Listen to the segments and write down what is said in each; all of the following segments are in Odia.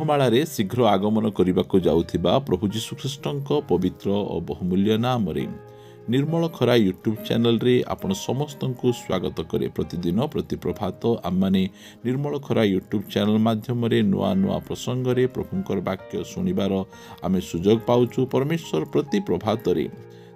मेघमाळारे शीघ्र आगमन करने जाउथिबा प्रभु जीशुख्रीष्टଙ୍କ पवित्र और बहुमूल्य नाम रे निर्मल खरा यूट्यूब चैनल रे आपण समस्त को स्वागत करे। प्रतिदिन प्रति प्रभात आम माने निर्मल खरा यूट्यूब चैनल माध्यम रे नुआ नुआ प्रसंग रे प्रभुंकर वाक्य शुणिबार आमे सुजोग पाउछु। परमेश्वर प्रति प्रभात रे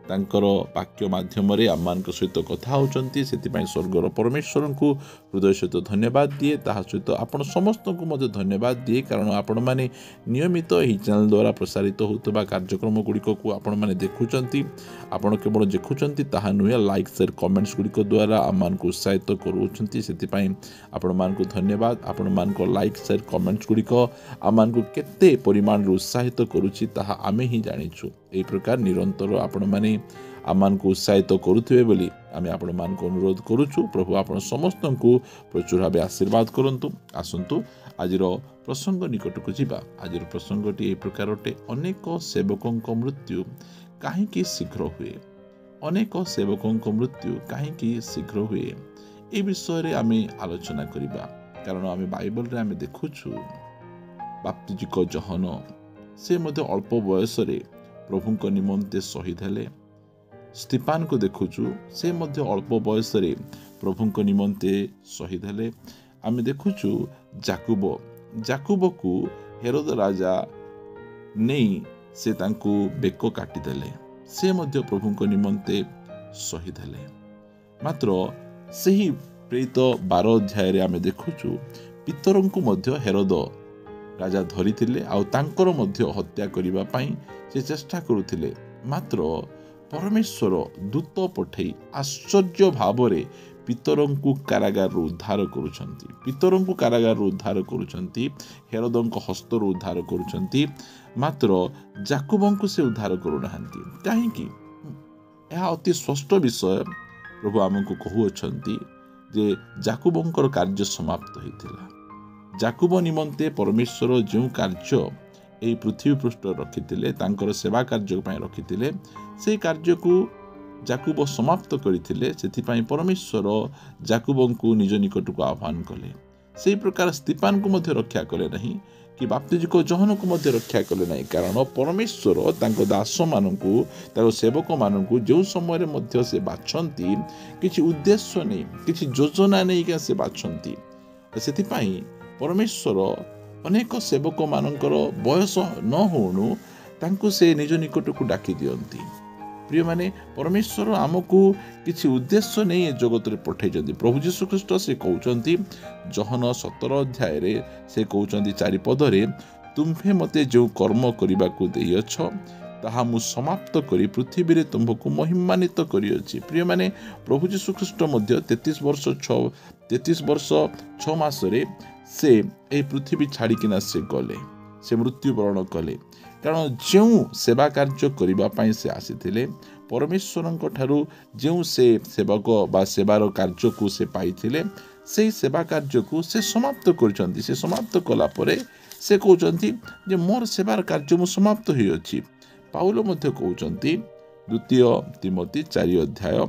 तांकर वाक्य माध्यम रे आम मान सहित कथा होचंती, सेतिपई स्वर्गर परमेश्वर को हृदय सहित धन्यवाद दिए। ताहा सहित आपण समस्त को मध्य धन्यवाद दिए, कारण आपण माने नियमित एही चैनल द्वारा प्रसारित होतबा कार्यक्रम गुड़िक को आपण माने देखुचंती। आपण केवल देखुचंती ताहा नुहे, लाइक शेयर कमेंट्स गुड़िक द्वारा आम मान को उत्साहित करूचंती, सेतिपई आपण मान को धन्यवाद। आपण मान को लाइक शेयर कमेंट्स गुड़िक आम मान को केते परिमाण रे उत्साहित करूची ताहा आमे ही जानिछु। एही प्रकार निरंतर आपण माने आमान को उत्साहित करुथिबे बोली आमे आपण मान को अनुरोध करूछु। प्रभु आपण समस्त को प्रचुर भाव आशीर्वाद करंतु। आसंतु आजिर प्रसंग निकट को जीवा। आजिर प्रसंगटी ए प्रकार अटे, अनेक सेवकों मृत्यु काहेकि शीघ्र हुए। अनेक सेवकों मृत्यु काहेकि शीघ्र हुए ए विषय रे आमे आलोचना करिबा, कारण आमे बाइबल रे आमे देखुछु बाप्तिजिक जहन से मध्य अल्प बयस रे प्रभु को निमंते शहीद हेले। स्तिफान को देखुछु से मध्य अल्प बयस रे प्रभु को निमंते शहीद हेले। आमे देखुछु जाकुब को हेरोद राजा नहीं से तांको बेक काटी देले, से मध्य प्रभु को निमंते शहीद हेले। मात्र सही प्रेरित 12 अध्याय रे आमे देखुछु पितरों को मध्य हेरोद राजा धरिथिले आउ तांकर मध्य हत्या करिबा पई से चेष्टा करुथिले। मात्र परमेश्वर दूत पठेई आश्चर्य भाव रे पितरों को कारागार उद्धार करुछंती। पितरों को कारागार उद्धार करुछंती, हेरोदों को हस्त उद्धार करुछंती, मात्र जाकुबों को से उद्धार करुनाहांती। काहेकि यह अति स्पष्ट विषय प्रभु आमको कहुअछंती जे जाकुबों कार्य समाप्त होइथिला। जाकुब निमंते परमेश्वर जो कार्य এই पृथ्वी पृष्ठ रखिथिले, तांकर सेवा कार्य पय रखिथिले, से कार्य को जाकुब समाप्त करिथिले। सेथिपई परमेश्वर जाकुबंकु निज निकट को आह्वान कले। से प्रकार स्तिफान को मध्य रक्षा कले नहीं कि बाप्तिजिक जहन को मध्य रक्षा कले नहीं, कारण परमेश्वर तांको दास मानकु ताको सेवक मानकु जो समय मध्य से बाछंती किछि उद्देश्य नहीं, किछि योजना नहीं के से बाछंती। सेथिपई परमेश्वर अनेक सेवक मानकर बयस न होणु तांको से निज निकट को डाकी दियंती। प्रिय माने परमेश्वर आमको किछि उद्देश्य नहीं जगत रे पठेइचंती। प्रभु जीशु ख्रीष्ट से कहउचंती जहन 17 अध्याय रे से कहउचंती 4 पद रे, तुम्हे मते जो कर्म करिबा को देइछ ताहा मु समाप्त करी पृथ्वी रे तुमको महिमान्वित करियछि। प्रिय माने प्रभु जीशु ख्रीष्ट मध्य 33 वर्ष 6 मास रे से ए पृथ्वी छाड़िकिना से गले, से मृत्युवरण कले। कारण जो सेवा कार्य करिबा पई से आसीथिले, परमेश्वरଙ୍କ ठारू जो से सेवक बा सेवार कार्य को से पाइथिले, से सेवा कार्य को से समाप्त करचंती। से समाप्त कला परे से कहउचंती जे मोर सेवार कार्य मु समाप्त होई अछि। पाउलो मध्य कहउचंती 2 तिमोथी 4 अध्याय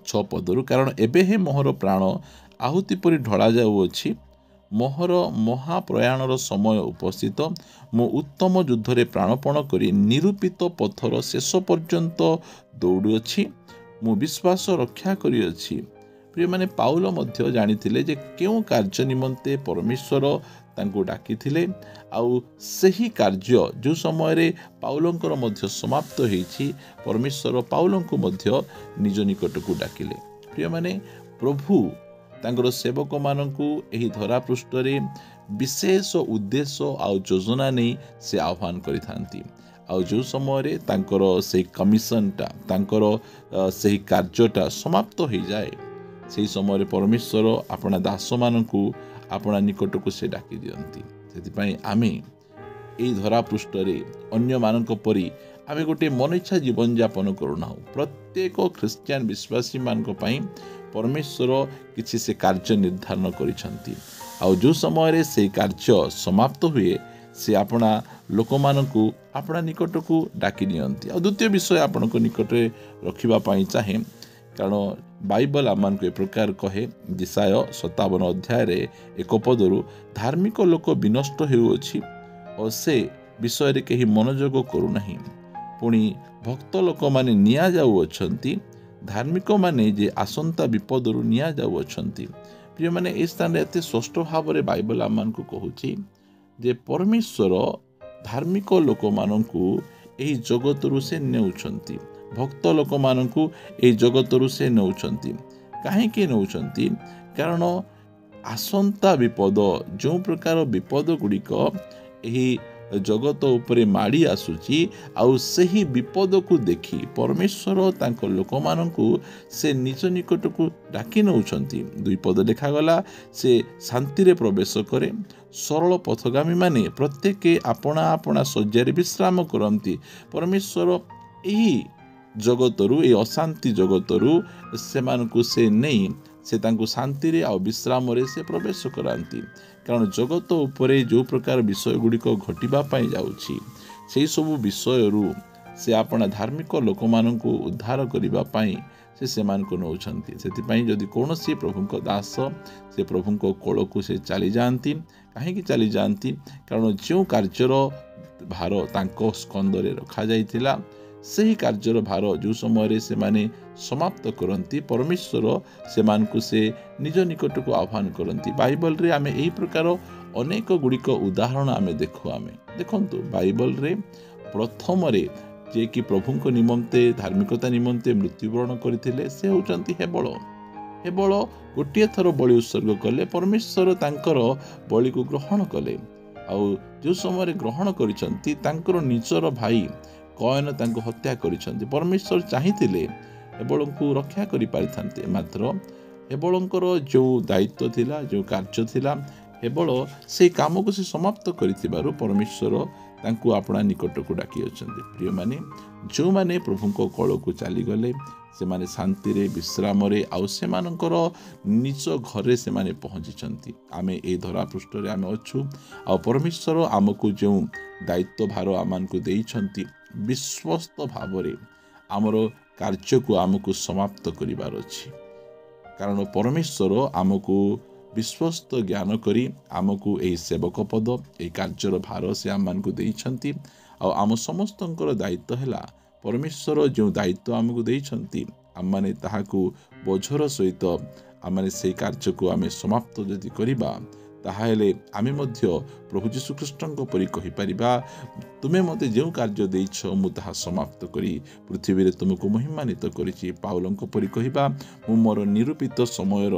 6 पदरु, कारण एबे हे मोहर प्राण आहुति परि ढला जाउअछि, मोहर महाप्रयाणर समय उपस्थित, मो उत्तम युद्धरे प्राणपण करी निरूपित पथर शेष पर्यंत दौड़ुअछि, मो विश्वास रक्षा करिअछि। प्रिय माने पाउल मध्य जानिथिले जे केउ कार्य निमंते परमेश्वर तांको डाकिथिले, आउ सही कार्य जो समय रे पाउलंकर मध्य समाप्त होईछि, परमेश्वर पाउलंको मध्य निज निकट को डाकिले। प्रिय माने प्रभु तांकर सेवक मानकु एही धरा पृष्ठ रे विशेष उद्देश्य आउ योजना नहीं से आह्वान करिथांती। आउ जो समय रे तांकर से कमिशनटा तांकर से कार्यटा समाप्त हो जाए, से समय रे परमेश्वर अपना दास मानकु अपना निकट को से डाकी दियंती। सेतिपई आमे एही धरा पृष्ठ रे अन्य मानक परी आमे गोटे मन इच्छा जीवन यापन करूना। प्रत्येक ख्रिस्टियन विश्वासी मानक पई परमेश्वर किसी से कार्य निर्धारण करिसंती। आउ जो समय रे से कार्य समाप्त हुए, से अपना लोक मानकु अपना निकट को डाकी नियंती। आ द्वितीय विषय आपण को निकट रखिबा पई चाहे, कारण बाइबल आम ए प्रकार कहे, यशाया 57 अध्याय 1 पदरु, धार्मिक लोक विनष्ट हेउअछि ଓ ସେ ବିଷୟରେ କେହି ମନୋଯୋଗ କରୁନାହିଁ। ପୁଣି ଭକ୍ତ ଲୋକମାନେ ନିଆଯାଉଅଛନ୍ତି, ଧାର୍ମିକମାନେ ଯେ ଆସନ୍ତା ବିପଦରୁ ନିଆଯାଉଅଛନ୍ତି। ପ୍ରିୟମାନେ, ଏହି ସ୍ଥାନରେ ଏତେ ସ୍ପଷ୍ଟ ଭାବରେ ବାଇବଲ ଆମମାନଙ୍କୁ କହୁଛି ଯେ ପରମେଶ୍ୱର ଧାର୍ମିକ ଲୋକମାନଙ୍କୁ ଏହି ଜଗତରୁ ସେ ନେଉଛନ୍ତି, ଭକ୍ତ ଲୋକମାନଙ୍କୁ ଏହି ଜଗତରୁ ସେ ନେଉଛନ୍ତି। କାହିଁକି ନେଉଛନ୍ତି? କାରଣ ଆସନ୍ତା ବିପଦ, ଯେଉଁ ପ୍ରକାର ବିପଦ ଗୁଡ଼ିକ ଏହି ଜଗତ ଉପରେ ମାଡ଼ି ଆସୁଛି, ଆଉ ସେହି ବିପଦକୁ ଦେଖି ପରମେଶ୍ୱର ତାଙ୍କ ଲୋକମାନଙ୍କୁ ସେ ନିଜ ନିକଟକୁ ଡାକି ନେଉଛନ୍ତି। 2 ପଦ ଲେଖାଗଲା, ସେ ଶାନ୍ତିରେ ପ୍ରବେଶ କରେ। ସରଳ ପଥଗାମୀମାନେ ପ୍ରତ୍ୟେକ ଆପଣା ଆପଣା ଶଯ୍ୟାରେ ବିଶ୍ରାମ କରନ୍ତି। ପରମେଶ୍ୱର ଏହି ଜଗତରୁ, ଏହି ଅଶାନ୍ତି ଜଗତରୁ ସେମାନଙ୍କୁ ସେ ନେଇ ସେ ତାଙ୍କୁ ଶାନ୍ତିରେ ଆଉ ବିଶ୍ରାମରେ ସେ ପ୍ରବେଶ କରାନ୍ତି। କାରଣ ଜଗତ ଉପରେ ଯେଉଁ ପ୍ରକାର ବିଷୟ ଗୁଡ଼ିକ ଘଟିବା ପାଇଁ ଯାଉଛି, ସେହି ସବୁ ବିଷୟରୁ ସେ ଆପଣା ଧାର୍ମିକ ଲୋକମାନଙ୍କୁ ଉଦ୍ଧାର କରିବା ପାଇଁ ସେ ସେମାନଙ୍କୁ ନେଉଛନ୍ତି। ସେଥିପାଇଁ ଯଦି କୌଣସି ପ୍ରଭୁଙ୍କ ଦାସ ସେ ପ୍ରଭୁଙ୍କ କୋଳକୁ ସେ ଚାଲିଯାଆନ୍ତି, କାହିଁକି ଚାଲିଯାଆନ୍ତି? କାରଣ ଯେଉଁ କାର୍ଯ୍ୟର ଭାର ତାଙ୍କ ସ୍କନ୍ଧରେ ରଖାଯାଇଥିଲା, ସେହି କାର୍ଯ୍ୟର ଭାର ଯେଉଁ ସମୟରେ ସେମାନେ ସମାପ୍ତ କରନ୍ତି, ପରମେଶ୍ୱର ସେମାନଙ୍କୁ ସେ ନିଜ ନିକଟକୁ ଆହ୍ୱାନ କରନ୍ତି। ବାଇବଲରେ ଆମେ ଏହି ପ୍ରକାର ଅନେକ ଗୁଡ଼ିକ ଉଦାହରଣ ଆମେ ଦେଖନ୍ତୁ। ବାଇବଲରେ ପ୍ରଥମରେ ଯିଏକି ପ୍ରଭୁଙ୍କ ନିମନ୍ତେ, ଧାର୍ମିକତା ନିମନ୍ତେ ମୃତ୍ୟୁବରଣ କରିଥିଲେ, ସେ ହେଉଛନ୍ତି ହେବଳ। ହେବଳ ଗୋଟିଏ ଥର ବଳି ଉତ୍ସର୍ଗ କଲେ, ପରମେଶ୍ୱର ତାଙ୍କର ବଳିକୁ ଗ୍ରହଣ କଲେ। ଆଉ ଯେଉଁ ସମୟରେ ଗ୍ରହଣ କରିଛନ୍ତି, ତାଙ୍କର ନିଜର ଭାଇ କୟନ ତାଙ୍କୁ ହତ୍ୟା କରିଛନ୍ତି। ପରମେଶ୍ୱର ଚାହିଁଥିଲେ ହେବଳଙ୍କୁ ରକ୍ଷା କରିପାରିଥାନ୍ତେ, ମାତ୍ର ହେବଳଙ୍କର ଯେଉଁ ଦାୟିତ୍ୱ ଥିଲା, ଯେଉଁ କାର୍ଯ୍ୟ ଥିଲା, ହେବଳ ସେହି କାମକୁ ସେ ସମାପ୍ତ କରିଥିବାରୁ ପରମେଶ୍ୱର ତାଙ୍କୁ ଆପଣା ନିକଟକୁ ଡାକିଅଛନ୍ତି। ପ୍ରିୟମାନେ, ଯେଉଁମାନେ ପ୍ରଭୁଙ୍କ କୋଳକୁ ଚାଲିଗଲେ, ସେମାନେ ଶାନ୍ତିରେ, ବିଶ୍ରାମରେ, ଆଉ ସେମାନଙ୍କର ନିଜ ଘରେ ସେମାନେ ପହଞ୍ଚିଛନ୍ତି। ଆମେ ଏହି ଧରାପୃଷ୍ଠରେ ଆମେ ଅଛୁ, ଆଉ ପରମେଶ୍ୱର ଆମକୁ ଯେଉଁ ଦାୟିତ୍ୱ ଭାର ଆମମାନଙ୍କୁ ଦେଇଛନ୍ତି, ବିଶ୍ୱସ୍ତ ଭାବରେ ଆମର କାର୍ଯ୍ୟକୁ ଆମକୁ ସମାପ୍ତ କରିବାର ଅଛି। କାରଣ ପରମେଶ୍ୱର ଆମକୁ ବିଶ୍ୱସ୍ତ ଜ୍ଞାନ କରି ଆମକୁ ଏହି ସେବକ ପଦ, ଏହି କାର୍ଯ୍ୟର ଭାର ସେ ଆମମାନଙ୍କୁ ଦେଇଛନ୍ତି। ଆଉ ଆମ ସମସ୍ତଙ୍କର ଦାୟିତ୍ୱ ହେଲା, ପରମେଶ୍ୱର ଯେଉଁ ଦାୟିତ୍ୱ ଆମକୁ ଦେଇଛନ୍ତି, ଆମମାନେ ତାହାକୁ ବୋଝର ସହିତ ଆମମାନେ ସେହି କାର୍ଯ୍ୟକୁ ଆମେ ସମାପ୍ତ ଯଦି କରିବା, ତାହେଲେ ଆମେ ମଧ୍ୟ ପ୍ରଭୁ ଯୀଶୁଖ୍ରୀଷ୍ଟଙ୍କ ପରି କହିପାରିବା, ତୁମେ ମୋତେ ଯେଉଁ କାର୍ଯ୍ୟ ଦେଇଛ, ମୁଁ ତାହା ସମାପ୍ତ କରି ପୃଥିବୀରେ ତୁମକୁ ମହିମାନ୍ୱିତ କରିଛି। ପାଉଲଙ୍କ ପରି କହିବା, ମୁଁ ମୋର ନିରୂପିତ ସମୟର,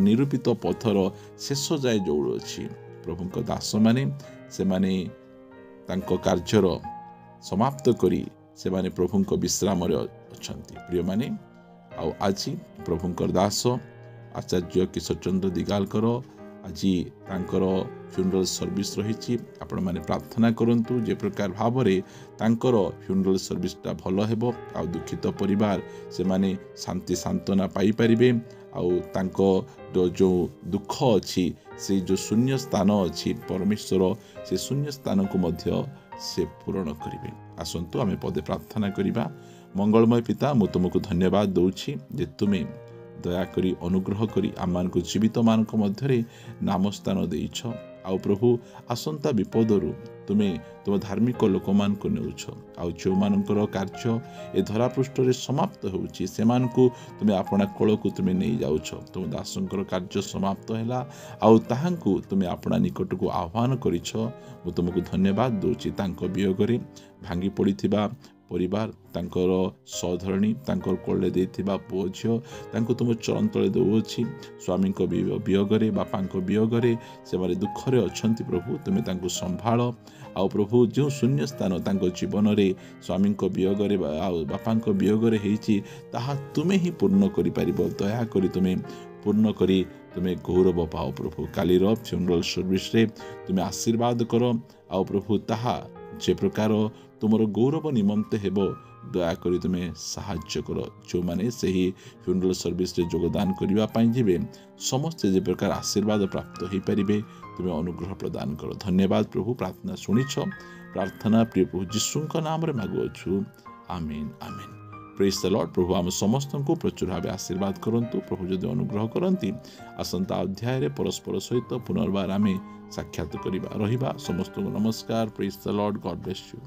ନିରୂପିତ ପଥର ଶେଷ ଯାଏ ଦୌଡ଼ୁଅଛି। ପ୍ରଭୁଙ୍କ ଦାସମାନେ ସେମାନେ ତାଙ୍କ କାର୍ଯ୍ୟର ସମାପ୍ତ କରି ସେମାନେ ପ୍ରଭୁଙ୍କ ବିଶ୍ରାମରେ ଅଛନ୍ତି। ପ୍ରିୟମାନେ, ଆଉ ଆଜି ପ୍ରଭୁଙ୍କର ଦାସ ଆଚାର୍ଯ୍ୟ କିଶୋର ଚନ୍ଦ୍ର ଦିଗାଲଙ୍କର ଆଜି ତାଙ୍କର ଫ୍ୟୁନେରାଲ ସର୍ଭିସ୍ ରହିଛି। ଆପଣମାନେ ପ୍ରାର୍ଥନା କରନ୍ତୁ ଯେ ପ୍ରକାର ଭାବରେ ତାଙ୍କର ଫ୍ୟୁନେରାଲ ସର୍ଭିସଟା ଭଲ ହେବ, ଆଉ ଦୁଃଖିତ ପରିବାର ସେମାନେ ଶାନ୍ତି ସାନ୍ତ୍ୱନା ପାଇପାରିବେ, ଆଉ ତାଙ୍କ ଯେଉଁ ଦୁଃଖ ଅଛି, ସେ ଯେଉଁ ଶୂନ୍ୟ ସ୍ଥାନ ଅଛି, ପରମେଶ୍ୱର ସେ ଶୂନ୍ୟ ସ୍ଥାନକୁ ମଧ୍ୟ ସେ ପୂରଣ କରିବେ। ଆସନ୍ତୁ ଆମେ ପଦେ ପ୍ରାର୍ଥନା କରିବା। ମଙ୍ଗଳମୟ ପିତା, ମୁଁ ତୁମକୁ ଧନ୍ୟବାଦ ଦେଉଛି ଯେ ତୁମେ ଦୟାକରି ଅନୁଗ୍ରହ କରି ଆମମାନଙ୍କୁ ଜୀବିତମାନଙ୍କ ମଧ୍ୟରେ ନାମସ୍ଥାନ ଦେଇଛ। ଆଉ ପ୍ରଭୁ, ଆସନ୍ତା ବିପଦରୁ ତୁମେ ତୁମ ଧାର୍ମିକ ଲୋକମାନଙ୍କୁ ନେଉଛ, ଆଉ ଯେଉଁମାନଙ୍କର କାର୍ଯ୍ୟ ଏ ଧରାପୃଷ୍ଠରେ ସମାପ୍ତ ହେଉଛି, ସେମାନଙ୍କୁ ତୁମେ ଆପଣା କୋଳକୁ ତୁମେ ନେଇଯାଉଛ। ତୁମ ଦାସଙ୍କର କାର୍ଯ୍ୟ ସମାପ୍ତ ହେଲା, ଆଉ ତାହାଙ୍କୁ ତୁମେ ଆପଣା ନିକଟକୁ ଆହ୍ୱାନ କରିଛ। ମୁଁ ତୁମକୁ ଧନ୍ୟବାଦ ଦେଉଛି। ତାଙ୍କ ବିୟୋଗରେ ଭାଙ୍ଗି ପଡ଼ିଥିବା ପରିବାର, ତାଙ୍କର ସହଧରଣୀ, ତାଙ୍କର କୋଳରେ ଦେଇଥିବା ପୁଅ ଝିଅ, ତାଙ୍କୁ ତୁମ ଚରଣ ତଳେ ଦେଉଅଛି। ସ୍ୱାମୀଙ୍କ ବିୟୋଗରେ, ବାପାଙ୍କ ବିୟୋଗରେ ସେମାନେ ଦୁଃଖରେ ଅଛନ୍ତି। ପ୍ରଭୁ, ତୁମେ ତାଙ୍କୁ ସମ୍ଭାଳ। ଆଉ ପ୍ରଭୁ, ଯେଉଁ ଶୂନ୍ୟ ସ୍ଥାନ ତାଙ୍କ ଜୀବନରେ ସ୍ୱାମୀଙ୍କ ବିୟୋଗରେ ଆଉ ବାପାଙ୍କ ବିୟୋଗରେ ହେଇଛି, ତାହା ତୁମେ ହିଁ ପୂର୍ଣ୍ଣ କରିପାରିବ। ଦୟାକରି ତୁମେ ପୂର୍ଣ୍ଣ କରି ତୁମେ ଗୌରବ ପାଅ। ପ୍ରଭୁ, କାଲିର ଫ୍ୟୁନେରାଲ ସର୍ଭିସରେ ତୁମେ ଆଶୀର୍ବାଦ କର। ଆଉ ପ୍ରଭୁ, ତାହା ଯେ ପ୍ରକାର ତୁମର ଗୌରବ ନିମନ୍ତେ ହେବ, ଦୟାକରି ତୁମେ ସାହାଯ୍ୟ କର। ଯେଉଁମାନେ ସେହି ଫ୍ୟୁନେରାଲ ସର୍ଭିସରେ ଯୋଗଦାନ କରିବା ପାଇଁ ଯିବେ, ସମସ୍ତେ ଯେ ପ୍ରକାର ଆଶୀର୍ବାଦ ପ୍ରାପ୍ତ ହୋଇପାରିବେ, ତୁମେ ଅନୁଗ୍ରହ ପ୍ରଦାନ କର। ଧନ୍ୟବାଦ ପ୍ରଭୁ, ପ୍ରାର୍ଥନା ଶୁଣିଛ। ପ୍ରାର୍ଥନା ପ୍ରିୟ ପ୍ରଭୁ ଯୀଶୁଙ୍କ ନାମରେ ମାଗୁଅଛୁ, amen amen. Praise the lord. प्रभु आम समस्त को प्रचुर भाव आशीर्वाद करंतु। प्रभु जदि अनुग्रह करती आसंता अध्याय परस्पर सहित पुनर्बार आम साक्षात करवा रहिबा। समस्त को नमस्कार। Praise the Lord. God bless you.